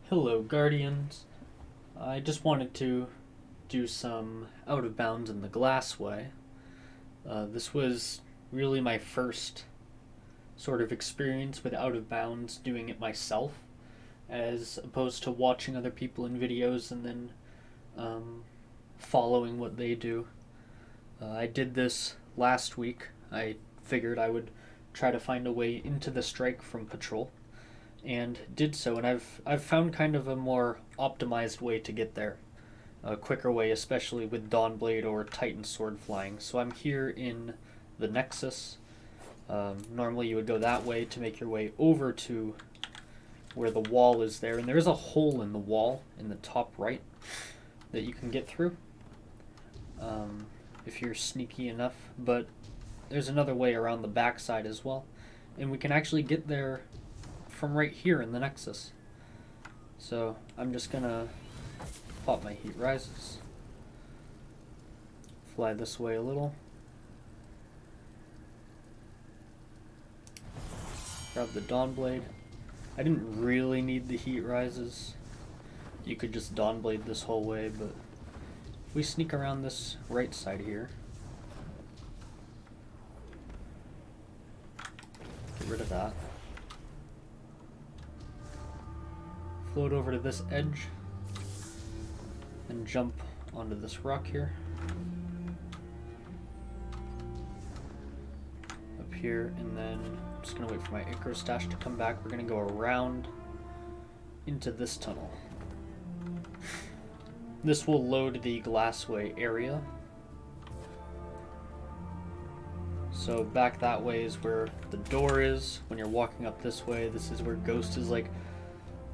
Hello, Guardians. I just wanted to do some out of bounds in the Glassway. This was really my first sort of experience with out of bounds doing it myself, as opposed to watching other people in videos and then following what they do. I did this last week. I figured I would try to find a way into the strike from patrol, and did so, and I've found kind of a more optimized way to get there, a quicker way, especially with Dawnblade or Titan Sword flying. So I'm here in the Nexus. Normally you would go that way to make your way over to where the wall is there, and there's a hole in the wall in the top right that you can get through if you're sneaky enough, but there's another way around the backside as well, and we can actually get there from right here in the Nexus. So I'm just gonna pop my heat rises, fly this way a little, grab the Dawnblade. I didn't really need the heat rises. You could just Dawnblade this whole way, but if we sneak around this right side here, get rid of that, float over to this edge, and jump onto this rock here. Up here, and then I'm just gonna wait for my Icarus dash to come back. We're gonna go around into this tunnel. This will load the Glassway area. So back that way is where the door is. When you're walking up this way, this is where Ghost is like,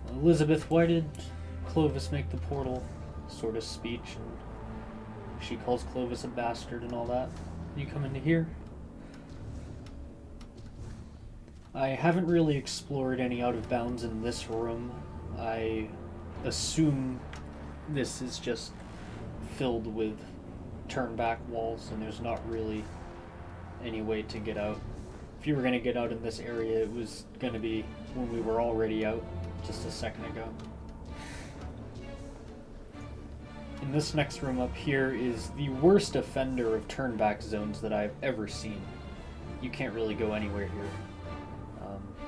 Elizabeth, why did Clovis make the portal sort of speech, and she calls Clovis a bastard and all that. You come into here. I haven't really explored any out of bounds in this room. I assume this is just filled with turn back walls and there's not really any way to get out. If you were going to get out in this area, it was going to be when we were already out just a second ago. In this next room up here is the worst offender of turn back zones that I've ever seen. You can't really go anywhere here.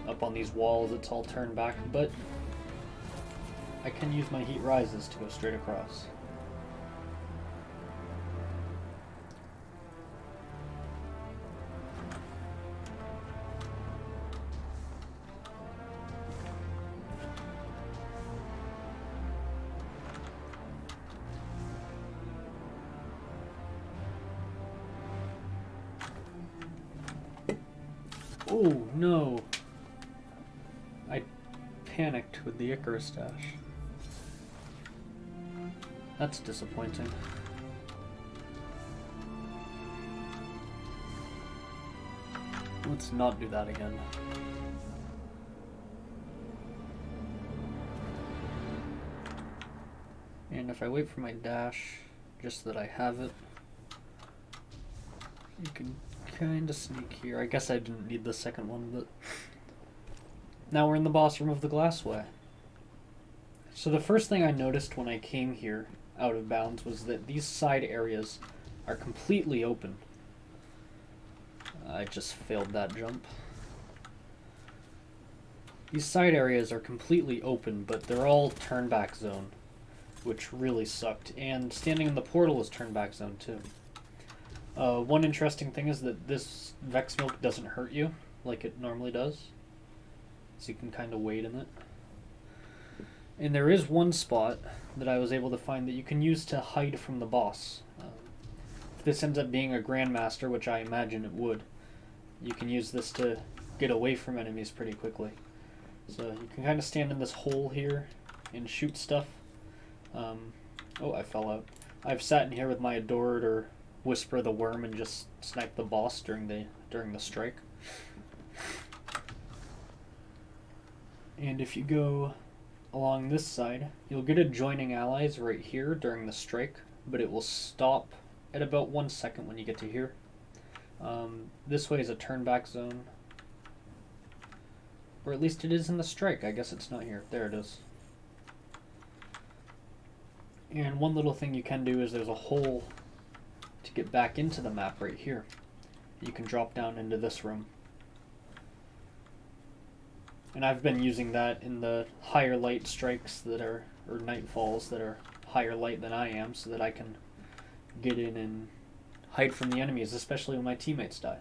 Up on these walls it's all turned back, but I can use my heat rises to go straight across. Oh no! I panicked with the Icarus dash. That's disappointing. Let's not do that again. And if I wait for my dash, just so that I have it, you can kind of sneak here. I guess I didn't need the second one, but now we're in the boss room of the Glassway. So the first thing I noticed when I came here out of bounds was that these side areas are completely open. I just failed that jump. These side areas are completely open, but they're all turn back zone, which really sucked. And standing in the portal is turn back zone too. One interesting thing is that this Vex Milk doesn't hurt you like it normally does, so you can kind of wait in it. And there is one spot that I was able to find that you can use to hide from the boss. If this ends up being a grandmaster, which I imagine it would, you can use this to get away from enemies pretty quickly. So you can kind of stand in this hole here and shoot stuff. Oh, I fell out. I've sat in here with my Adored or Whisper the Worm and just snipe the boss during the strike. And if you go along this side, you'll get adjoining allies right here during the strike, but it will stop at about 1 second when you get to here. This way is a turn back zone. Or at least it is in the strike. I guess it's not here. There it is. And one little thing you can do is there's a hole to get back into the map right here. You can drop down into this room. And I've been using that in the higher light strikes that are, or nightfalls that are higher light than I am, so that I can get in and hide from the enemies, especially when my teammates die.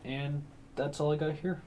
And that's all I got here.